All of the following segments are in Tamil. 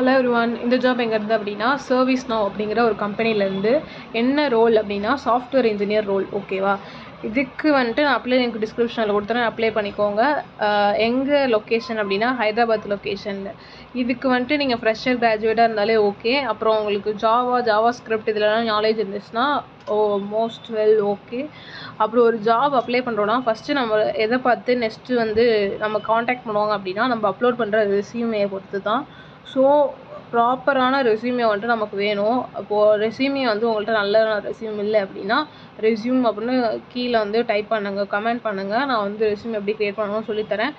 ஹலோ எவ்ரிவான், இந்த ஜாப் எங்கே இருந்து அப்படின்னா சர்வீஸ் நவ் அப்படிங்கிற ஒரு கம்பெனிலேருந்து. என்ன ரோல் அப்படின்னா சாஃப்ட்வேர் இன்ஜினியர் ரோல். ஓகேவா? இதுக்கு வந்துட்டு நான் அப்ளை லிங்க் டிஸ்கிரிப்ஷனில் கொடுத்துறேன், அப்ளை பண்ணிக்கோங்க. எங்கே லொக்கேஷன் அப்படின்னா ஹைதராபாத் லொக்கேஷனில். இதுக்கு வந்துட்டு நீங்கள் ஃப்ரெஷர் கிராஜுவேட்டாக இருந்தாலே ஓகே. அப்புறம் உங்களுக்கு ஜாவா ஸ்கிரிப்ட் இதிலலாம் நாலேஜ் இருந்துச்சுன்னா மோஸ்ட் வெல் ஓகே. அப்புறம் ஒரு ஜாப் அப்ளை பண்ணுறோன்னா ஃபஸ்ட்டு நம்ம எதை பார்த்து நெக்ஸ்ட்டு வந்து நம்ம காண்டாக்ட் பண்ணுவாங்க அப்படின்னா நம்ம அப்லோட் பண்ணுற ரெஸ்யூமையை பொறுத்து தான். ஸோ ப்ராப்பரான ரெஸ்யூமே வந்துட்டு நமக்கு வேணும். அப்போது ரெஸ்யூமே வந்து உங்கள்கிட்ட நல்ல ரெஸ்யூம் இல்லை அப்படின்னா ரெஸ்யூம் அப்படின்னு கீழே வந்து டைப் பண்ணுங்கள், கமெண்ட் பண்ணுங்கள். நான் வந்து ரெஸ்யூம் எப்படி க்ரியேட் பண்ணணும்னு சொல்லித்தரேன்.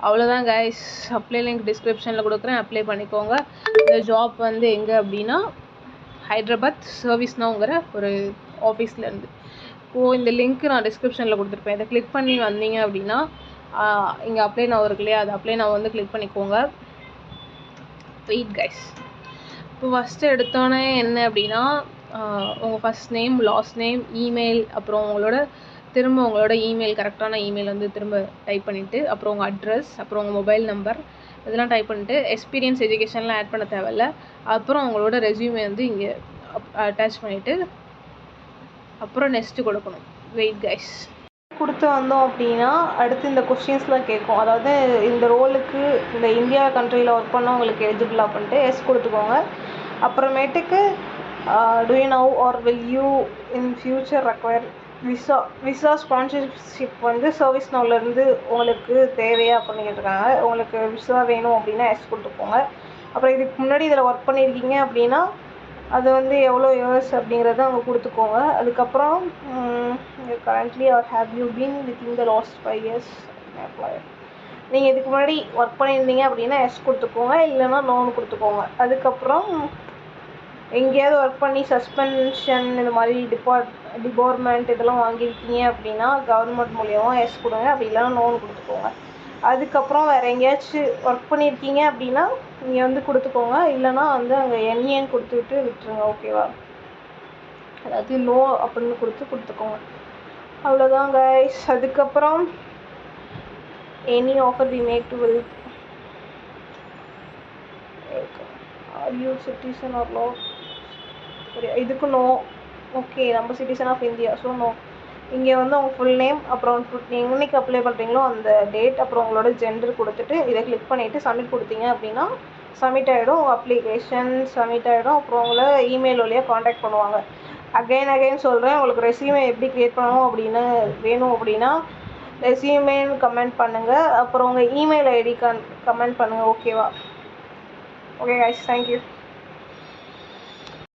அவ்வளோதான் கைஸ். அப்ளை லிங்க் டிஸ்கிரிப்ஷனில் கொடுக்குறேன், அப்ளை பண்ணிக்கோங்க. இந்த ஜாப் வந்து எங்கே அப்படின்னா ஹைதராபாத் சர்வீஸ் நவ்ங்கிற ஒரு ஆஃபீஸ்லேருந்து. இப்போது இந்த லிங்க்கு நான் டிஸ்கிரிப்ஷனில் கொடுத்துருப்பேன். இதை கிளிக் பண்ணி வந்தீங்க அப்படின்னா இங்கே அப்ளை நவ் இருக்கு இல்லையா, அது அப்ளை நவ் வந்து கிளிக் பண்ணிக்கோங்க. Wait guys. இப்போ ஃபஸ்ட்டு எடுத்தோன்னே என்ன அப்படின்னா உங்கள் first name, last name, email, அப்புறம் உங்களோட இமெயில், கரெக்டான இமெயில் வந்து திரும்ப டைப் பண்ணிவிட்டு, அப்புறம் உங்கள் அட்ரஸ், அப்புறம் உங்கள் மொபைல் நம்பர் இதெல்லாம் டைப் பண்ணிட்டு எக்ஸ்பீரியன்ஸ் எஜுகேஷன்லாம் ஆட் பண்ண தேவையில்ல. அப்புறம் உங்களோட ரெஸ்யூமே வந்து இங்கே அட்டாச் பண்ணிவிட்டு அப்புறம் நெக்ஸ்ட்டு கொடுக்கணும். Wait guys. கொடுத்து வந்தோம் அப்படின்னா அடுத்து இந்த கொஸ்டின்ஸ்லாம் கேட்கும். அதாவது இந்த ரோலுக்கு இந்த இந்தியா கண்ட்ரியில் ஒர்க் பண்ணால் உங்களுக்கு எலிஜிபிள் அப்படின்ட்டு எஸ் கொடுத்துக்கோங்க. அப்புறமேட்டுக்கு do you now or will you in future require visa sponsorship வந்து சர்வீஸ் நவ்லேருந்து உங்களுக்கு தேவையா அப்படின்னு கேட்டிருக்காங்க. உங்களுக்கு விசா வேணும் அப்படின்னா எஸ் கொடுத்துக்கோங்க. அப்புறம் இதுக்கு முன்னாடி இதில் ஒர்க் பண்ணியிருக்கீங்க அப்படின்னா அது வந்து எவ்வளோ இயர்ஸ் அப்படிங்கிறத அவங்க கொடுத்துக்கோங்க. அதுக்கப்புறம் currently or have you been within the last 5 years employer. நீங்கள் இதுக்கு முன்னாடி ஒர்க் பண்ணியிருந்தீங்க அப்படின்னா எஸ் கொடுத்துக்கோங்க, இல்லைன்னா லோன் கொடுத்துக்கோங்க. அதுக்கப்புறம் எங்கேயாவது ஒர்க் பண்ணி சஸ்பென்ஷன் இந்த மாதிரி டிபார்ட்மெண்ட் இதெல்லாம் வாங்கியிருக்கீங்க அப்படின்னா கவர்மெண்ட் மூலியமா எஸ் கொடுங்க, அப்படி இல்லைன்னா லோன் கொடுத்துக்கோங்க. அதுக்கப்புறம் வேறு எங்கேயாச்சும் ஒர்க் பண்ணியிருக்கீங்க அப்படின்னா நீங்கள் வந்து கொடுத்துக்கோங்க, இல்லைனா வந்து அங்கே என்ஏன்னு கொடுத்துட்டு விட்டுருங்க. ஓகேவா? அதாவது லோ அப்படின்னு கொடுத்துக்கோங்க. அவ்வளோதான் கைஸ். அதுக்கப்புறம் any offer we make to will or you citizen or low. இதுக்கு நோ. ஓகே, நம்ம citizen of India, so no. இங்கே வந்து உங்கள் ஃபுல் நேம், அப்புறம் நீங்கள் என்றைக்கு அப்ளை பண்ணுறீங்களோ அந்த டேட், அப்புறம் உங்களோட ஜெண்டர் கொடுத்துட்டு இதை கிளிக் பண்ணிவிட்டு சப்மிட் கொடுத்தீங்க அப்படின்னா சப்மிட் ஆகிடும். உங்கள் அப்ளிகேஷன் சப்மிட் ஆகிடும். அப்புறம் உங்களை இமெயில் வழியாக காண்டாக்ட் பண்ணுவாங்க. அகைன் சொல்கிறேன், உங்களுக்கு ரெஸ்யூமே எப்படி க்ரியேட் பண்ணணும் அப்படின்னு வேணும் அப்படின்னா ரெஸ்யூமேன்னு கமெண்ட் பண்ணுங்கள். அப்புறம் உங்கள் இமெயில் ஐடி கமெண்ட் பண்ணுங்கள். ஓகேவா? Okay guys, thank you.